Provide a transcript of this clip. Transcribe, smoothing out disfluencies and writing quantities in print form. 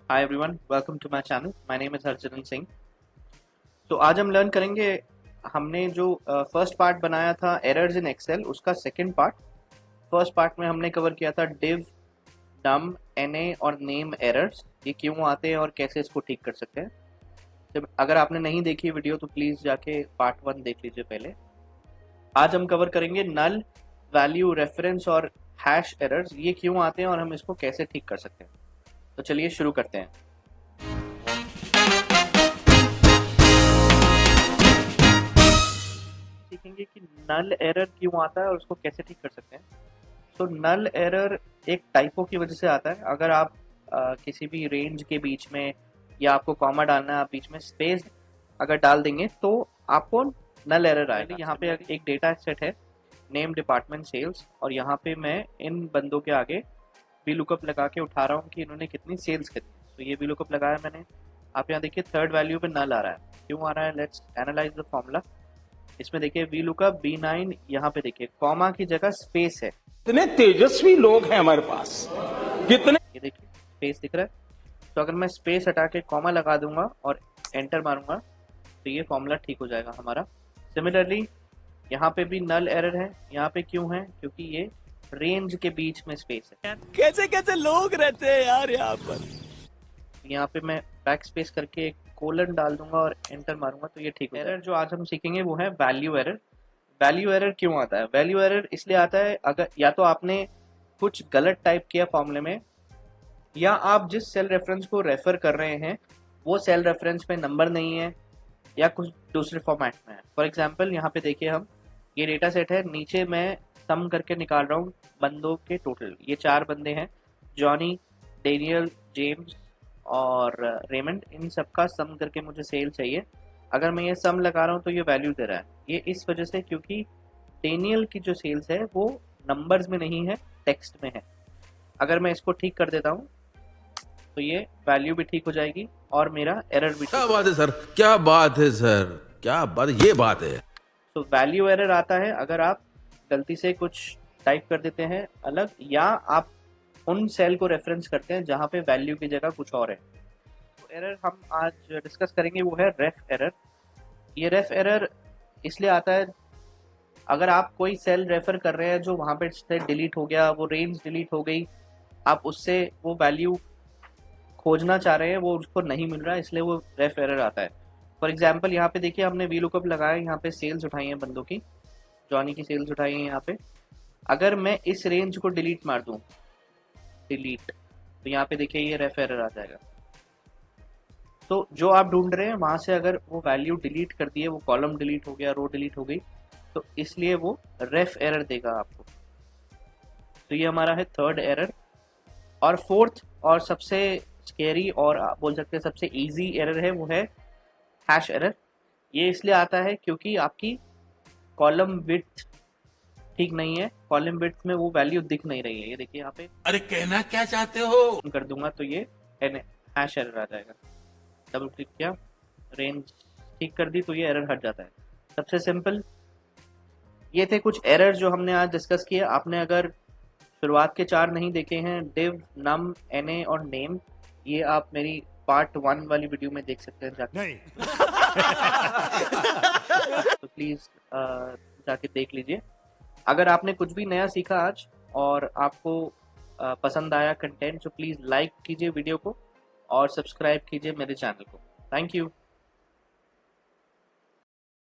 Hi everyone, welcome to my channel. My name is Harcharan Singh. तो आज हम लर्न करेंगे, हमने जो फर्स्ट पार्ट बनाया था एरर्स इन एक्सेल, उसका सेकंड पार्ट। फर्स्ट पार्ट में हमने कवर किया था डिव, नम, एनए और नेम एरर्स, ये क्यों आते हैं और कैसे इसको ठीक कर सकते हैं। तो अगर आपने नहीं देखी वीडियो तो प्लीज़ जाके पार्ट 1 देख लीजिए पहले। आज हम कवर करेंगे नल, वैल्यू, रेफरेंस और हैश एरर्स, ये क्यों आते हैं और हम इसको कैसे ठीक कर सकते हैं। तो चलिए शुरू करते हैं। सीखेंगे कि नल एरर क्यों आता है और उसको कैसे ठीक कर सकते हैं। तो नल एरर एक टाइपो की वजह से आता है। अगर आप किसी भी रेंज के बीच में या आपको कॉमा डालना है, आप बीच में स्पेस अगर डाल देंगे तो आपको नल एरर आएगा। यहाँ पे एक डेटा सेट है, नेम, डिपार्टमेंट, सेल्स, और यहाँ पे मैं इन बंदों के आगे वी लुकअप लगा के उठा रहा हूँ कि इन्होंने कितनी सेल्स कितनी। तो ये वी लुकअप लगाया मैंने। आप यहाँ देखिए थर्ड वैल्यू पे नल आ रहा है। क्यों आ रहा है? Let's analyse the formula. इसमें देखिए वी लुकअप B9, यहाँ पे देखिए कॉमा की जगह स्पेस है। कितने तेजस्वी लोग हैं हमारे पास, कितने। ये देखिए स्पेस दिख रहा है। तो अगर मैं स्पेस हटा के कॉमा लगा दूंगा और एंटर मारूंगा तो ये फॉर्मूला ठीक हो जाएगा हमारा। सिमिलरली यहाँ पे भी नल एरर है। यहाँ पे क्यों है? क्योंकि ये रेंज के बीच में स्पेस है। कैसे कैसे लोग रहते हैं यार यहाँ पर। यहाँ पे मैं बैक स्पेस करके एक कोलन डाल दूंगा और एंटर मारूंगा तो ये ठीक हो जाएगा। एरर जो आज हम सीखेंगे वो है वैल्यू एरर। वैल्यू एरर क्यों आता है? वैल्यू एरर इसलिए आता है अगर या तो आपने कुछ गलत टाइप किया फॉर्मूले में, या आप जिस सेल रेफरेंस को रेफर कर रहे हैं वो सेल रेफरेंस में नंबर नहीं है या कुछ दूसरे फॉर्मेट में है। फॉर एग्जांपल यहाँ पे देखिए, हम ये डेटा सेट है, नीचे मैं सम करके निकाल रहा हूँ बंदों के टोटल। ये 4 बंदे हैं, जॉनी, डेनियल, जेम्स और रेमंड। इन सबका सम करके मुझे सेल चाहिए। अगर मैं ये सम लगा रहा हूँ तो ये वैल्यू दे रहा है। ये इस वजह से क्योंकि डेनियल की जो सेल्स है वो नंबर्स में नहीं है, टेक्स्ट में है। अगर मैं इसको ठीक कर देता हूँ तो ये वैल्यू भी ठीक हो जाएगी और मेरा एरर भी। क्या बात है सर, क्या बात है सर, क्या बात, ये बात है। तो वैल्यू एरर आता है अगर आप गलती से कुछ टाइप कर देते हैं अलग, या आप उन सेल को रेफरेंस करते हैं जहां पे वैल्यू की जगह कुछ और है। तो एरर हम आज डिस्कस करेंगे वो है रेफ एरर। ये रेफ एरर इसलिए आता है अगर आप कोई सेल रेफर कर रहे हैं जो वहां पे से डिलीट हो गया, वो रेंज डिलीट हो गई, आप उससे वो वैल्यू खोजना चाह रहे हैं, वो उसको नहीं मिल रहा है, इसलिए वो रेफ एरर आता है। फॉर एग्जाम्पल यहाँ पे देखिए, हमने वी लुकअप लगाया, यहाँ पे सेल्स उठाई हैं बंदों की, जॉनी की सेल्स उठाई हैं यहाँ पे। अगर मैं इस रेंज को डिलीट मार दूं, डिलीट, तो यहाँ पे देखिए ये रेफ एरर आ जाएगा। तो जो आप ढूंढ रहे हैं वहां से अगर वो वैल्यू डिलीट कर दिए, वो कॉलम डिलीट हो गया, रो डिलीट हो गई, तो इसलिए वो रेफ एरर देगा आपको। तो ये हमारा है थर्ड एरर। और फोर्थ और सबसे स्केरी और आप बोल सकते हैं सबसे इजी एरर है वो है हैश एरर। ये इसलिए आता है क्योंकि आपकी कॉलम विड्थ ठीक नहीं है, कॉलम विड्थ में वो वैल्यू दिख नहीं रही है। ये देखिए यहाँ पे अरे कहना क्या चाहते हो। कर दूंगा तो ये हैश एरर आ जाएगा। डबल क्लिक किया, रेंज ठीक कर दी तो ये एरर हट जाता है। सबसे सिंपल ये थे कुछ एरर जो हमने आज डिस्कस किए। आपने अगर शुरुआत के 4 नहीं देखे हैं, डिव, नम, एनए और नेम, ये आप मेरी पार्ट 1 वाली वीडियो में देख सकते हैं जाके। नहीं। तो प्लीज जाके देख लीजिए। अगर आपने कुछ भी नया सीखा आज और आपको पसंद आया कंटेंट, तो प्लीज लाइक कीजिए वीडियो को और सब्सक्राइब कीजिए मेरे चैनल को। Thank you.